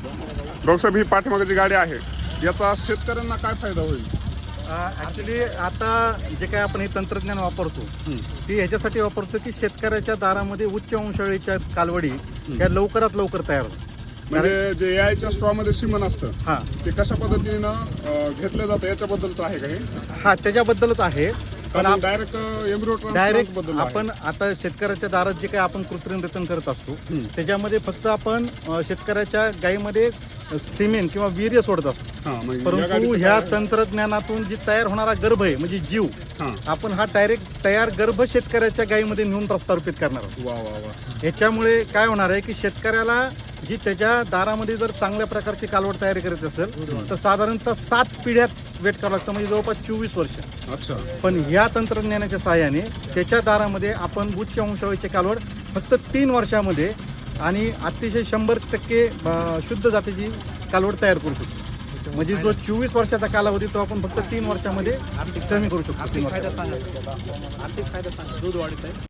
Doctor साहेब, ही पाठीमागे जी गाडी आहे याचा शेतकऱ्यांना काय फायदा होईल? ॲक्च्युली आता जे काय आपण हे तंत्रज्ञान वापरतो ते ह्याच्यासाठी वापरतो की शेतकऱ्याच्या दारामध्ये उच्च वंशावळीच्या कालवडी ह्या लवकरात लवकर तयार होतात. म्हणजे जे एआयच्या स्ट्रॉ मध्ये सिमन असतं हां ते कशा पद्धतीनं घेतलं जातं याच्याबद्दलचं आहे का हे? हा त्याच्याबद्दलच आहे. पण डायरेक्ट एम्ब्रियो डायरेक्ट ट्रान्सप्लांट बद्दल आपण आता शेतकऱ्याच्या दारात जे काही आपण कृत्रिम रेतन करत असतो त्याच्यामध्ये फक्त आपण शेतकऱ्याच्या गायीमध्ये सिमेंट किंवा वीर्य सोडत असतो. परंतु ह्या तंत्रज्ञानातून जी तयार होणारा गर्भ आहे म्हणजे जीव आपण हा डायरेक्ट तयार गर्भ शेतकऱ्याच्या गायीमध्ये नेऊन प्रस्थापित करणार आहोत. वा वा वा. याच्यामुळे काय होणार आहे की शेतकऱ्याला जी त्याच्या दारामध्ये जर चांगल्या प्रकारची कालवड तयारी करायची असेल तर साधारणतः 7 पिढ्यात वेट करावं लागतं, म्हणजे जवळपास 24 वर्ष. अच्छा. पण ह्या तंत्रज्ञानाच्या सहाय्याने त्याच्या दारामध्ये आपण उच्च वंशावळीची कालवड फक्त 3 वर्षामध्ये आणि अतिशय 100% शुद्ध जातीची कालवड तयार करू शकतो. म्हणजे जो 24 वर्षाचा कालावधी तो आपण फक्त 3 वर्षामध्ये कमी करू शकतो. आर्थिक फायदा सांगा. दूध वाढत आहे.